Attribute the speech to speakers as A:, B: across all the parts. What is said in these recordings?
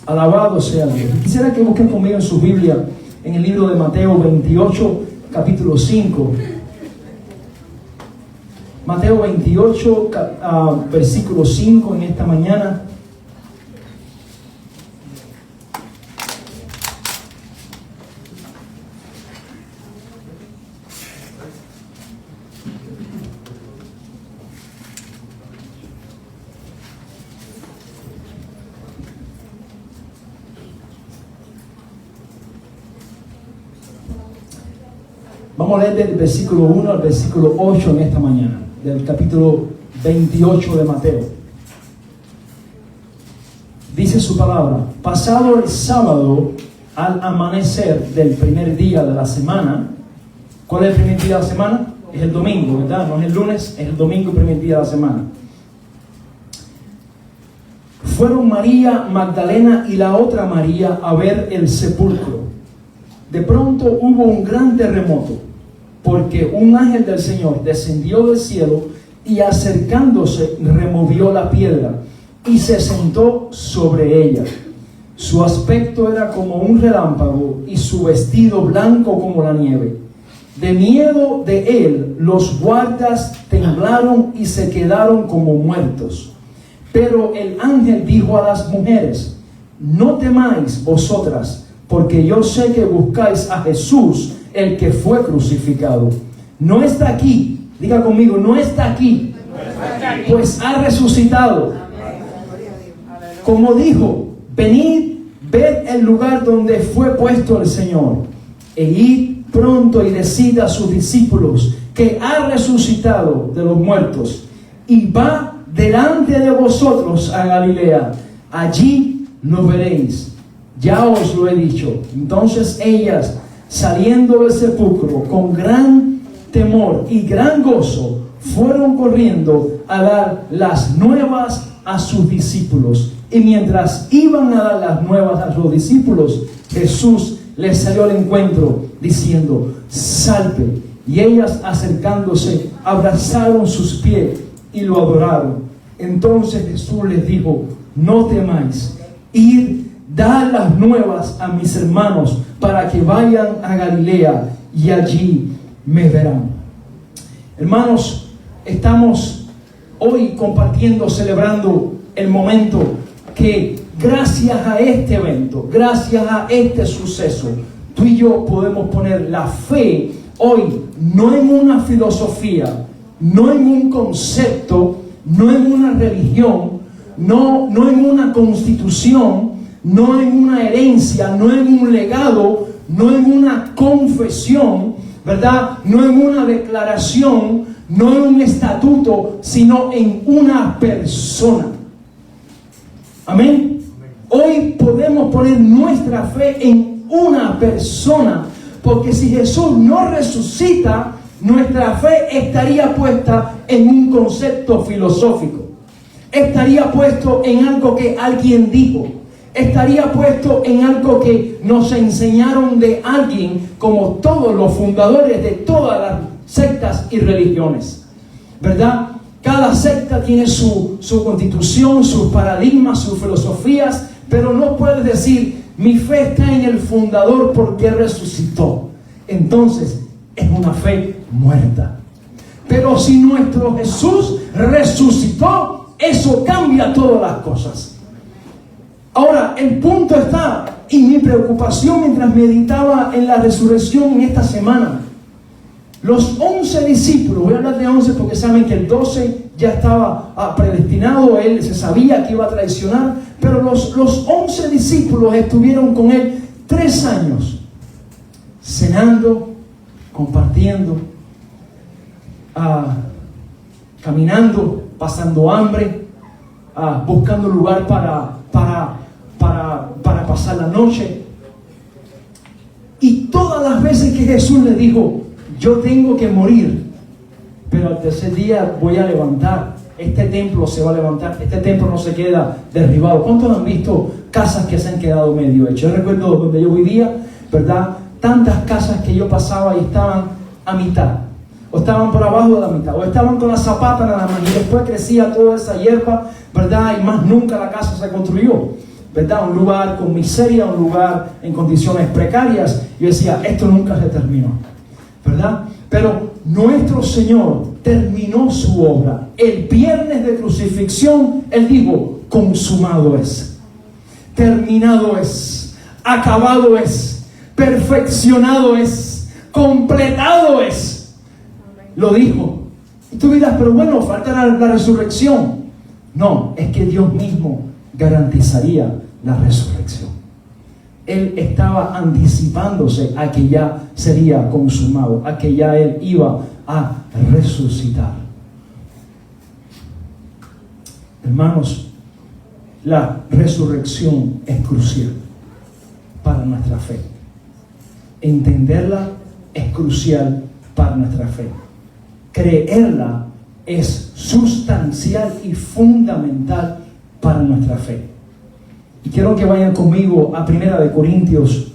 A: Alabado sea Dios. Quisiera que busquen conmigo en su Biblia, en el libro de Mateo 28, capítulo 5. Mateo 28, versículo 5 en esta mañana. Vamos a leer del versículo 1 al versículo 8 en esta mañana, del capítulo 28 de Mateo. Dice su palabra: pasado el sábado, al amanecer del primer día de la semana. ¿Cuál es el primer día de la semana? Es el domingo, ¿verdad? No es el lunes, es el domingo, el primer día de la semana. Fueron María Magdalena y la otra María a ver el sepulcro. De pronto hubo un gran terremoto, porque un ángel del Señor descendió del cielo y acercándose removió la piedra y se sentó sobre ella. Su aspecto era como un relámpago y su vestido blanco como la nieve. De miedo de él, los guardas temblaron y se quedaron como muertos. Pero el ángel dijo a las mujeres: no temáis vosotras, porque yo sé que buscáis a Jesús, el que fue crucificado. No está aquí. Diga conmigo: no está aquí, pues ha resucitado. Como dijo: venid, ved el lugar donde fue puesto el Señor, e id pronto y decid a sus discípulos que ha resucitado de los muertos, y va delante de vosotros a Galilea. Allí lo veréis. Ya os lo he dicho. Entonces ellas, saliendo del sepulcro con gran temor y gran gozo, fueron corriendo a dar las nuevas a sus discípulos. Y mientras iban a dar las nuevas a los discípulos, Jesús les salió al encuentro diciendo: salte. Y ellas, acercándose, abrazaron sus pies y lo adoraron. Entonces Jesús les dijo: no temáis, id, dad las nuevas a mis hermanos, para que vayan a Galilea y allí me verán. Hermanos, estamos hoy compartiendo, celebrando el momento que gracias a este evento, gracias a este suceso, tú y yo podemos poner la fe hoy, no en una filosofía, no en un concepto, no en una religión, no en una constitución, no en una herencia, no en un legado, no en una confesión, ¿verdad? No en una declaración, no en un estatuto, sino en una persona. Amén. Hoy podemos poner nuestra fe en una persona, porque si Jesús no resucita, nuestra fe estaría puesta en un concepto filosófico, estaría puesto en algo que alguien dijo, estaría puesto en algo que nos enseñaron de alguien, como todos los fundadores de todas las sectas y religiones, ¿verdad? Cada secta tiene su constitución, sus paradigmas, sus filosofías, pero no puedes decir: mi fe está en el fundador porque resucitó. Entonces es una fe muerta. Pero si nuestro Jesús resucitó, eso cambia todas las cosas. Ahora, el punto está, y mi preocupación mientras meditaba en la resurrección en esta semana, los 11 discípulos, voy a hablar de 11 porque saben que el 12 ya estaba predestinado, él se sabía que iba a traicionar, pero los 11 discípulos estuvieron con él 3 años, cenando, compartiendo, caminando, pasando hambre, buscando lugar para pasar la noche. Y todas las veces que Jesús le dijo: yo tengo que morir, pero al tercer día voy a levantar, este templo se va a levantar, este templo no se queda derribado. ¿Cuántos han visto casas que se han quedado medio hechas? Yo recuerdo donde yo vivía, ¿verdad? Tantas casas que yo pasaba y estaban a mitad, o estaban por abajo de la mitad, o estaban con la zapata nada más, y después crecía toda esa hierba, ¿verdad? Y más nunca la casa se construyó. ¿verdad? Un lugar con miseria, un lugar en condiciones precarias. Yo decía, esto nunca se terminó, ¿verdad? Pero nuestro Señor terminó su obra. El viernes de crucifixión, Él dijo, consumado es, terminado es, acabado es, perfeccionado es, completado es. Lo dijo. Y tú dirás, pero bueno, falta la resurrección. No, es que Dios mismo garantizaría la resurrección. Él estaba anticipándose a que ya sería consumado, a que ya Él iba a resucitar. Hermanos, la resurrección es crucial para nuestra fe. Entenderla es crucial para nuestra fe. Creerla es sustancial y fundamental para nuestra fe. Y quiero que vayan conmigo a 1 Corintios,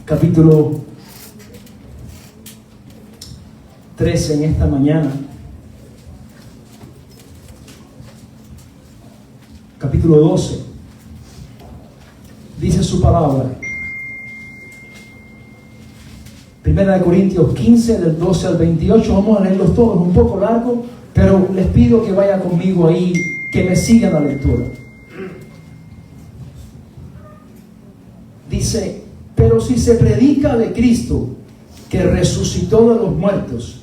A: capítulo 13 en esta mañana. Capítulo 12. Dice su palabra. 1 Corintios 15, del 12 al 28. Vamos a leerlos todos, un poco largo, pero les pido que vayan conmigo ahí, que me sigan la lectura. Dice, pero si se predica de Cristo, que resucitó de los muertos,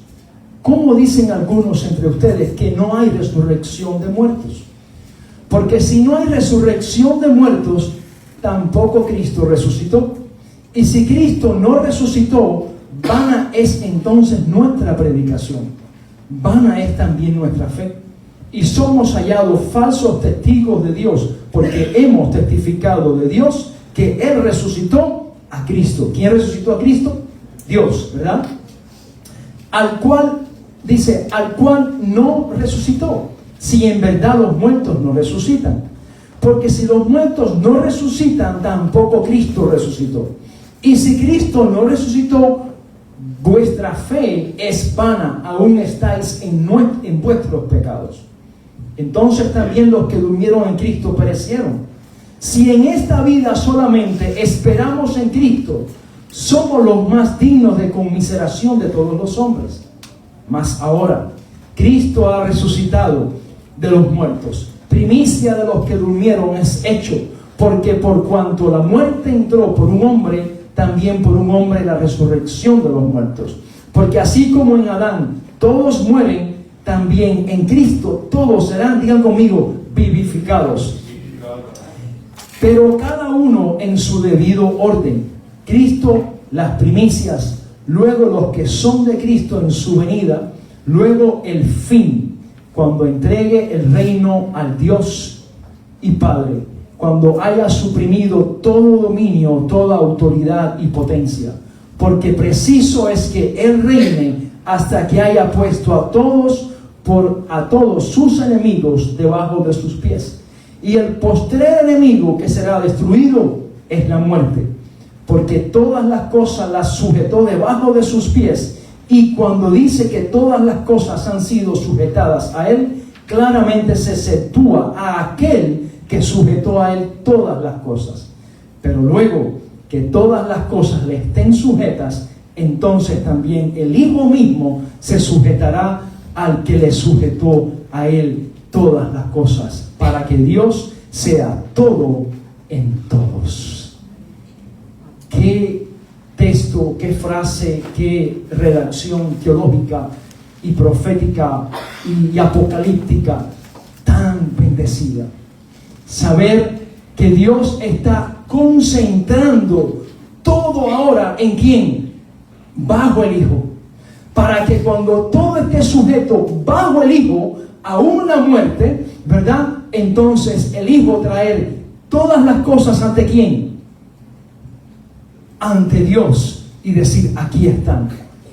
A: ¿cómo dicen algunos entre ustedes que no hay resurrección de muertos? Porque si no hay resurrección de muertos, tampoco Cristo resucitó. Y si Cristo no resucitó, vana es entonces nuestra predicación, vana es también nuestra fe. Y somos hallados falsos testigos de Dios, porque hemos testificado de Dios que Él resucitó a Cristo. ¿Quién resucitó a Cristo? Dios, ¿verdad? Al cual, dice, al cual no resucitó, si en verdad los muertos no resucitan. Porque si los muertos no resucitan, tampoco Cristo resucitó. Y si Cristo no resucitó, vuestra fe es vana, aún estáis en vuestros pecados. Entonces también los que durmieron en Cristo perecieron. Si en esta vida solamente esperamos en Cristo, somos los más dignos de conmiseración de todos los hombres. Mas ahora, Cristo ha resucitado de los muertos. Primicia de los que durmieron es hecho, porque por cuanto la muerte entró por un hombre, también por un hombre la resurrección de los muertos. Porque así como en Adán todos mueren, también en Cristo todos serán, digan conmigo, vivificados. Pero cada uno en su debido orden. Cristo las primicias, luego los que son de Cristo en su venida, luego el fin, cuando entregue el reino al Dios y Padre, cuando haya suprimido todo dominio, toda autoridad y potencia, porque preciso es que Él reine hasta que haya puesto a todos sus enemigos debajo de sus pies. Y el postrer enemigo que será destruido es la muerte, porque todas las cosas las sujetó debajo de sus pies. Y cuando dice que todas las cosas han sido sujetadas a Él, claramente se sitúa a aquel que sujetó a Él todas las cosas. Pero luego que todas las cosas le estén sujetas, entonces también el Hijo mismo se sujetará al que le sujetó a Él todas las cosas, para que Dios sea todo en todos. Qué texto, qué frase, qué redacción teológica y profética y apocalíptica tan bendecida. Saber que Dios está concentrando todo ahora ¿en quién? Bajo el Hijo. Para que cuando todo esté sujeto bajo el Hijo, aún la muerte, ¿verdad? Entonces el Hijo traer todas las cosas ante quién? Ante Dios, y decir, aquí están.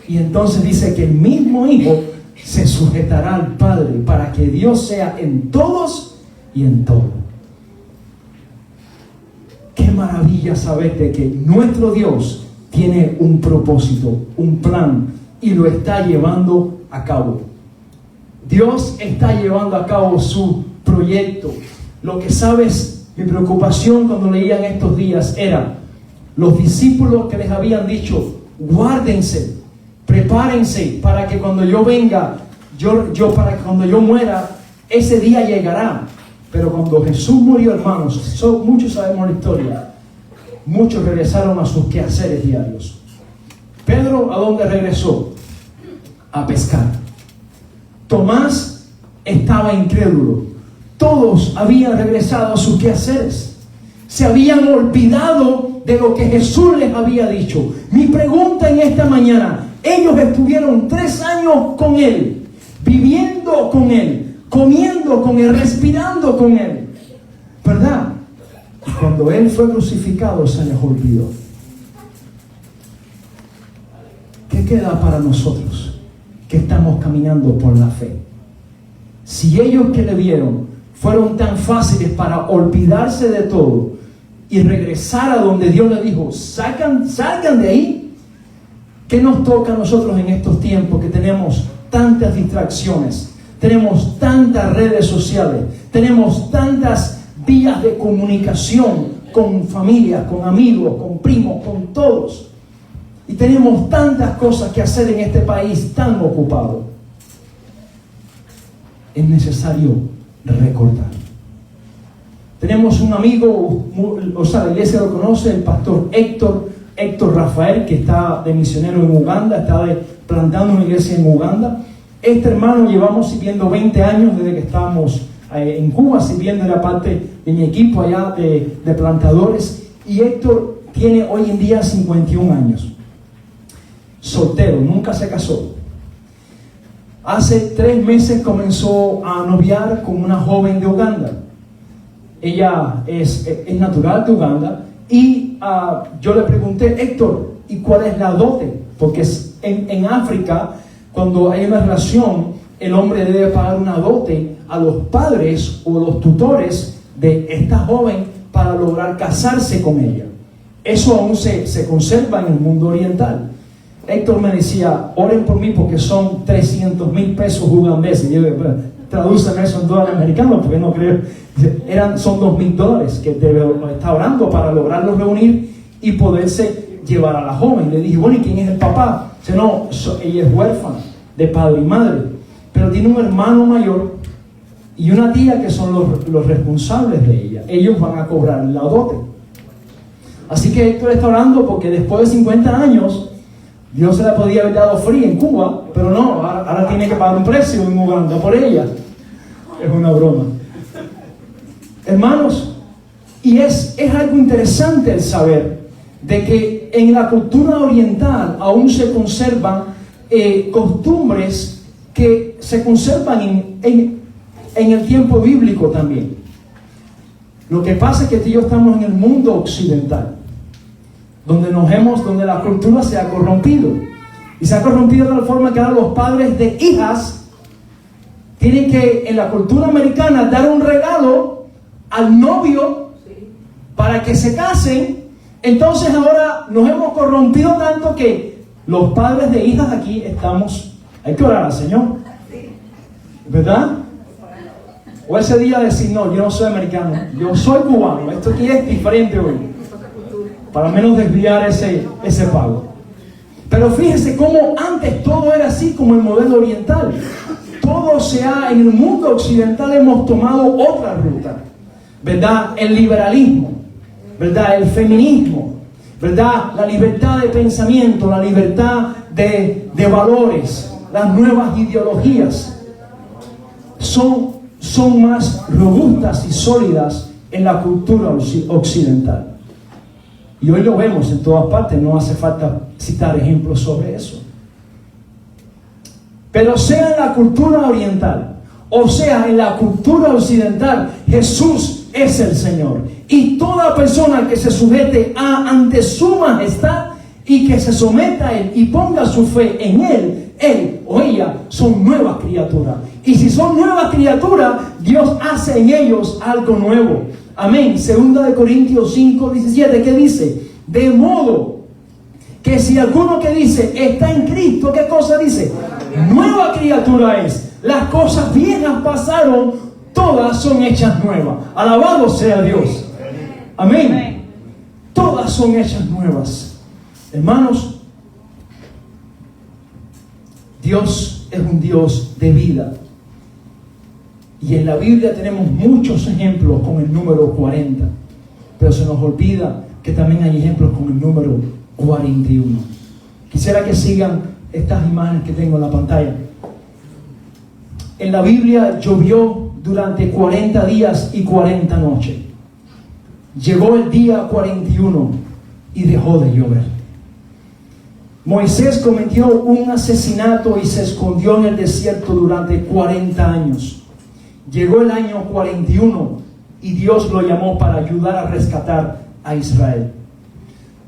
A: Y entonces dice que el mismo Hijo se sujetará al Padre para que Dios sea en todos y en todo. Qué maravilla saber de que nuestro Dios tiene un propósito, un plan, y lo está llevando a cabo. Dios está llevando a cabo su proyecto. Lo que sabes Mi preocupación cuando leía en estos días era los discípulos que les habían dicho, guárdense, prepárense para que cuando yo venga, para que cuando yo muera, ese día llegará. Pero cuando Jesús murió, hermanos, muchos sabemos la historia, muchos regresaron a sus quehaceres diarios. Pedro, ¿a dónde regresó? A pescar. Tomás estaba incrédulo. Todos habían regresado a sus quehaceres. Se habían olvidado de lo que Jesús les había dicho. Mi pregunta en esta mañana, ellos estuvieron 3 años con Él, viviendo con Él, comiendo con Él, respirando con Él, ¿verdad? Y cuando Él fue crucificado se les olvidó. ¿Qué queda para nosotros que estamos caminando por la fe? Si ellos que le vieron fueron tan fáciles para olvidarse de todo y regresar a donde Dios les dijo, salgan de ahí, ¿qué nos toca a nosotros en estos tiempos que tenemos tantas distracciones, tenemos tantas redes sociales, tenemos tantas vías de comunicación con familias, con amigos, con primos, con todos, y tenemos tantas cosas que hacer en este país tan ocupado? Es necesario recordar. Tenemos un amigo, la iglesia lo conoce, el pastor Héctor Rafael, que está de misionero en Uganda, está plantando una iglesia en Uganda. Este hermano llevamos sirviendo 20 años desde que estábamos en Cuba, sirviendo, era parte de mi equipo allá de plantadores. Y Héctor tiene hoy en día 51 años. Soltero, nunca se casó. Hace 3 meses comenzó a noviar con una joven de Uganda. Ella es natural de Uganda. Y yo le pregunté, Héctor, ¿y cuál es la dote? Porque en África, cuando hay una relación, el hombre debe pagar una dote a los padres o los tutores de esta joven para lograr casarse con ella. Eso aún se conserva en el mundo oriental. Héctor me decía, oren por mí porque son 300,000 pesos ugandeses. Yo traducen eso en dólares americanos porque no creo. Son $2,000 que está orando para lograrlos reunir y poderse llevar a la joven. Le dije, bueno, ¿y quién es el papá? Dice, no, ella es huérfana de padre y madre, pero tiene un hermano mayor y una tía que son los responsables de ella. Ellos van a cobrar la dote. Así que Héctor está orando porque después de 50 años Dios se la podía haber dado free en Cuba, pero no, ahora tiene que pagar un precio en Uganda por ella. Es una broma. Hermanos, y es algo interesante el saber de que en la cultura oriental aún se conservan costumbres que se conservan en el tiempo bíblico también. Lo que pasa es que tú y yo estamos en el mundo occidental, donde la cultura se ha corrompido. Y se ha corrompido de la forma que ahora los padres de hijas tienen que, en la cultura americana, dar un regalo al novio para que se casen. Entonces ahora nos hemos corrompido tanto que los padres de hijas aquí hay que orar al Señor, ¿verdad? O ese día decir, no, yo no soy americano, yo soy cubano, esto aquí es diferente hoy, para menos desviar ese pago. Pero fíjese cómo antes todo era así como el modelo oriental. En el mundo occidental hemos tomado otra ruta, ¿verdad? El liberalismo, ¿verdad? El feminismo, ¿verdad? La libertad de pensamiento, la libertad de valores, las nuevas ideologías son más robustas y sólidas en la cultura occidental. Y hoy lo vemos en todas partes, no hace falta citar ejemplos sobre eso. Pero sea en la cultura oriental, o sea en la cultura occidental, Jesús es el Señor. Y toda persona que se sujete ante su majestad y que se someta a Él y ponga su fe en Él o ella son nuevas criaturas. Y si son nuevas criaturas, Dios hace en ellos algo nuevo. Amén. 2 Corintios 5:17, ¿qué dice? De modo que si alguno que dice está en Cristo, ¿qué cosa dice? Nueva criatura es. Las cosas viejas pasaron, todas son hechas nuevas. Alabado sea Dios. Amén.
B: Amén.
A: Todas son hechas nuevas. Hermanos, Dios es un Dios de vida. Y en la Biblia tenemos muchos ejemplos con el número 40. Pero se nos olvida que también hay ejemplos con el número 41. Quisiera que sigan estas imágenes que tengo en la pantalla. En la Biblia llovió durante 40 días y 40 noches. Llegó el día 41 y dejó de llover. Moisés cometió un asesinato y se escondió en el desierto durante 40 años. Llegó el año 41 y Dios lo llamó para ayudar a rescatar a Israel.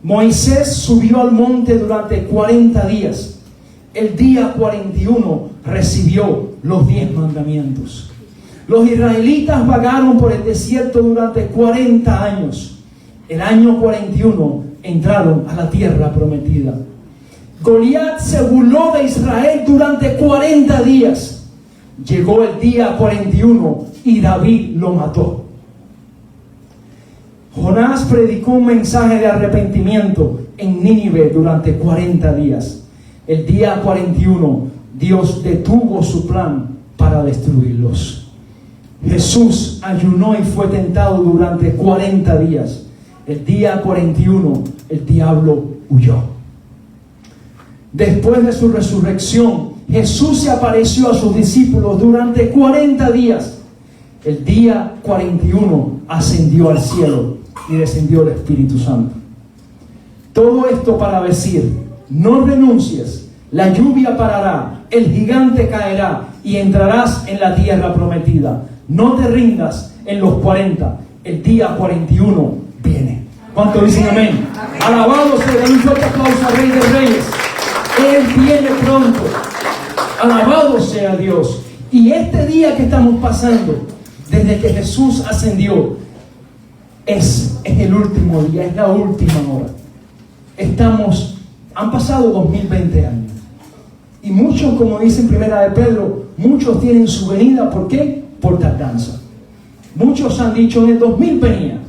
A: Moisés subió al monte durante 40 días. El día 41 recibió los 10 mandamientos. Los israelitas vagaron por el desierto durante 40 años. El año 41 entraron a la tierra prometida. Goliat se burló de Israel durante 40 días. Llegó el día 41 y David lo mató. Jonás predicó un mensaje de arrepentimiento en Nínive durante 40 días. El día 41, Dios detuvo su plan para destruirlos. Jesús ayunó y fue tentado durante 40 días. El día 41, el diablo huyó. Después de su resurrección, Jesús se apareció a sus discípulos durante 40 días. El día 41 ascendió al cielo y descendió el Espíritu Santo. Todo esto para decir: no renuncies, la lluvia parará, el gigante caerá y entrarás en la tierra prometida. No te rindas en los 40, el día 41 viene. ¿Cuántos dicen amén? Alabado sea, den un fuerte aplauso al Rey de Reyes. Él viene pronto. Alabado sea Dios. Y este día que estamos pasando, desde que Jesús ascendió, es el último día, es la última hora. Han pasado 2020 años. Y muchos, como dice en Primera de Pedro, muchos tienen su venida, ¿por qué? Por tardanza. Muchos han dicho: en el 2000 venía.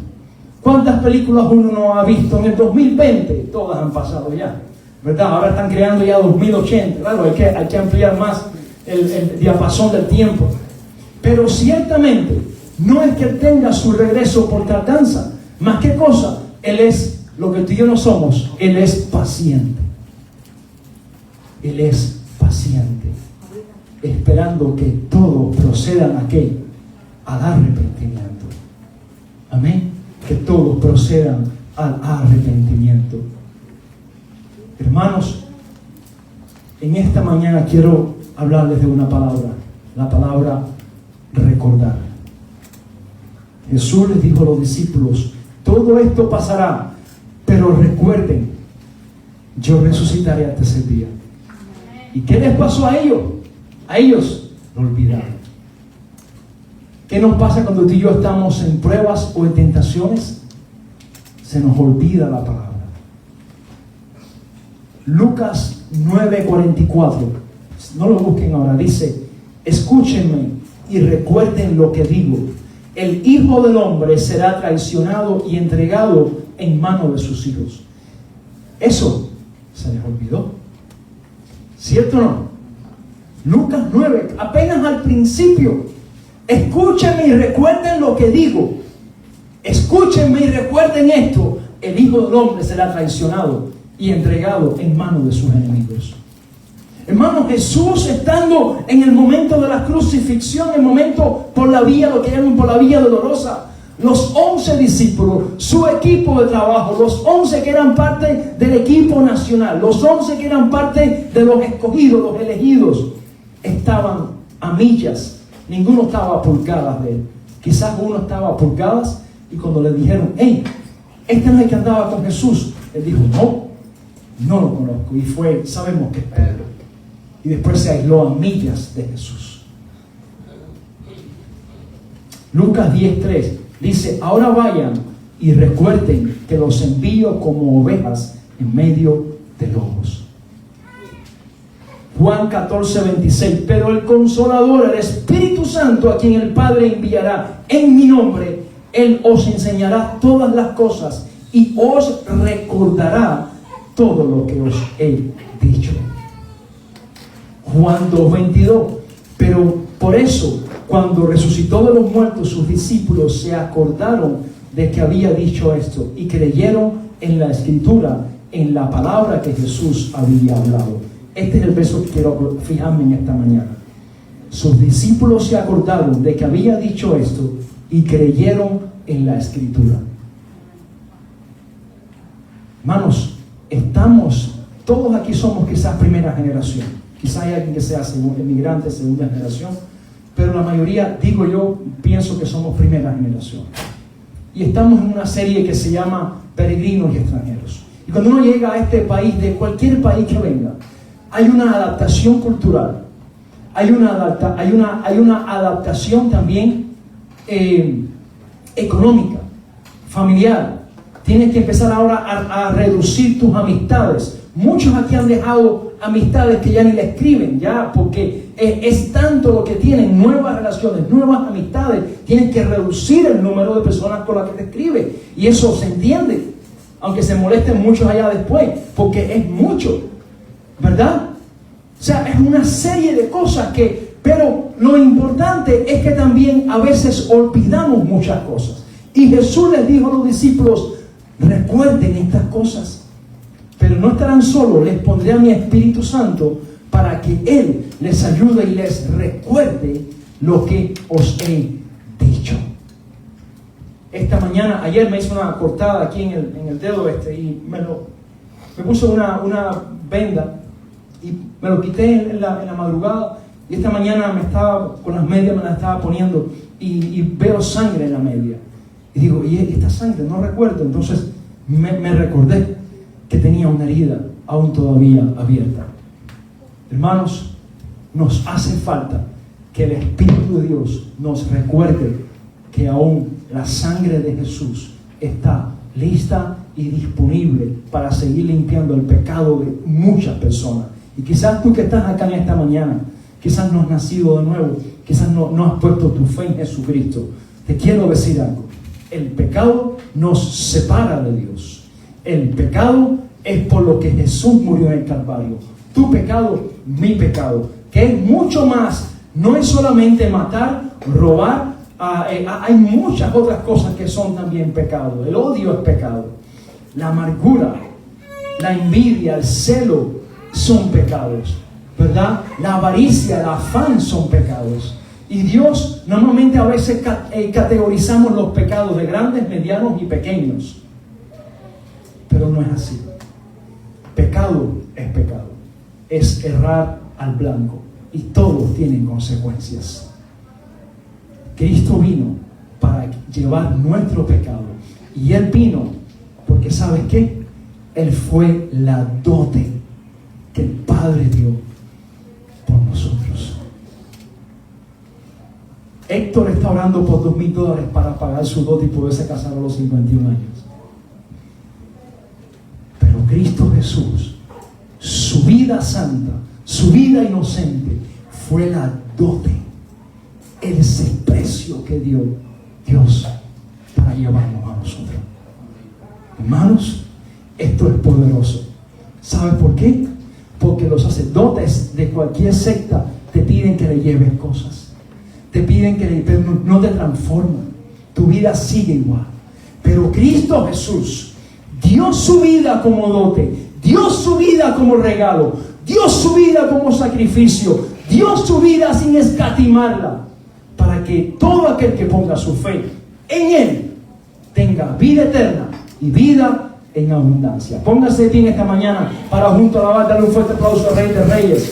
A: ¿Cuántas películas uno no ha visto en el 2020? Todas han pasado ya, ¿verdad? Ahora están creando ya 2080. Claro, hay que ampliar más el diapasón del tiempo. Pero ciertamente no es que Él tenga su regreso por tardanza. Más que cosa, Él es lo que tú y yo no somos. Él es paciente. Él es paciente, esperando que todos procedan a ¿qué? Al arrepentimiento. Amén. Que todos procedan al arrepentimiento. Hermanos, en esta mañana quiero hablarles de una palabra, la palabra recordar. Jesús les dijo a los discípulos: todo esto pasará, pero recuerden, yo resucitaré al tercer día. ¿Y qué les pasó a ellos? A ellos lo olvidaron. ¿Qué nos pasa cuando tú y yo estamos en pruebas o en tentaciones? Se nos olvida la palabra. Lucas 9:44, no lo busquen ahora, dice: escúchenme y recuerden lo que digo. El Hijo del Hombre será traicionado y entregado en manos de sus hijos. Eso se les olvidó. ¿Cierto o no? Lucas 9, apenas al principio: escúchenme y recuerden lo que digo. Escúchenme y recuerden esto: el Hijo del Hombre será traicionado y entregado en manos de sus enemigos. Hermanos, Jesús, estando en el momento de la crucifixión, el momento por la vía, lo que llaman por la vía dolorosa, los 11 discípulos, su equipo de trabajo, los 11 que eran parte del equipo nacional, los 11 que eran parte de los escogidos, los elegidos, estaban a millas. Ninguno estaba a pulgadas de él. Quizás uno estaba a pulgadas, y cuando le dijeron: hey, este no es el que andaba con Jesús, él dijo: no lo conozco. Y sabemos que es Pedro. Y después se aisló a millas de Jesús. Lucas 10:3 dice: ahora vayan y recuerden que los envío como ovejas en medio de lobos. Juan 14:26, pero el Consolador, el Espíritu Santo, a quien el Padre enviará en mi nombre, Él os enseñará todas las cosas y os recordará todo lo que os he dicho. Juan 2:22. Pero por eso, cuando resucitó de los muertos, sus discípulos se acordaron de que había dicho esto y creyeron en la Escritura, en la palabra que Jesús había hablado. Este es el verso que quiero fijarme en esta mañana. Sus discípulos se acordaron de que había dicho esto y creyeron en la Escritura. Hermanos, todos aquí somos quizás primera generación. Quizás hay alguien que sea emigrante, segunda generación, pero la mayoría, digo yo, pienso que somos primera generación. Y estamos en una serie que se llama Peregrinos y Extranjeros. Y cuando uno llega a este país, de cualquier país que venga, hay una adaptación cultural, hay una adaptación también económica, familiar. Tienes que empezar ahora a reducir tus amistades. Muchos aquí han dejado amistades que ya ni le escriben, ya, porque es tanto lo que tienen, nuevas relaciones, nuevas amistades. Tienen que reducir el número de personas con las que te escriben. Y eso se entiende, aunque se molesten muchos allá después, porque es mucho, ¿verdad? O sea, es una serie de cosas pero lo importante es que también a veces olvidamos muchas cosas. Y Jesús les dijo a los discípulos, recuerden estas cosas, pero no estarán solos, les pondré a mi Espíritu Santo para que Él les ayude y les recuerde lo que os he dicho. Esta mañana, ayer me hice una cortada aquí en el dedo y me puse una venda y me lo quité en la madrugada, y esta mañana con las medias me la estaba poniendo y veo sangre en la media. Y digo, ¿y esta sangre? No recuerdo. Entonces me recordé que tenía una herida aún todavía abierta. Hermanos, nos hace falta que el Espíritu de Dios nos recuerde que aún la sangre de Jesús está lista y disponible para seguir limpiando el pecado de muchas personas. Y quizás tú que estás acá en esta mañana, quizás no has nacido de nuevo, quizás no has puesto tu fe en Jesucristo. Te quiero decir algo. El pecado nos separa de Dios. El pecado es por lo que Jesús murió en el Calvario. Tu pecado, mi pecado, que es mucho más. No es solamente matar, robar. Hay muchas otras cosas que son también pecado. El odio es pecado. La amargura, la envidia, el celo son pecados, ¿verdad? La avaricia, el afán son pecados. Y Dios, normalmente a veces categorizamos los pecados de grandes, medianos y pequeños. Pero no es así. Pecado es pecado. Es errar al blanco. Y todos tienen consecuencias. Cristo vino para llevar nuestro pecado. Y Él vino porque, ¿sabes qué? Él fue la dote que el Padre dio por nosotros. Héctor está orando por $2,000 para pagar su dote y poderse casar a los 51 años. Pero Cristo Jesús, su vida santa, su vida inocente, fue la dote, ese precio que dio Dios para llevarnos a nosotros. Hermanos, esto es poderoso. ¿Sabes por qué? Porque los sacerdotes de cualquier secta te piden que le lleves cosas. Te piden pero no te transforman. Tu vida sigue igual. Pero Cristo Jesús dio su vida como dote, dio su vida como regalo, dio su vida como sacrificio, dio su vida sin escatimarla, para que todo aquel que ponga su fe en Él tenga vida eterna y vida en abundancia. Póngase de pie esta mañana para junto a alabar, darle un fuerte aplauso al Rey de Reyes.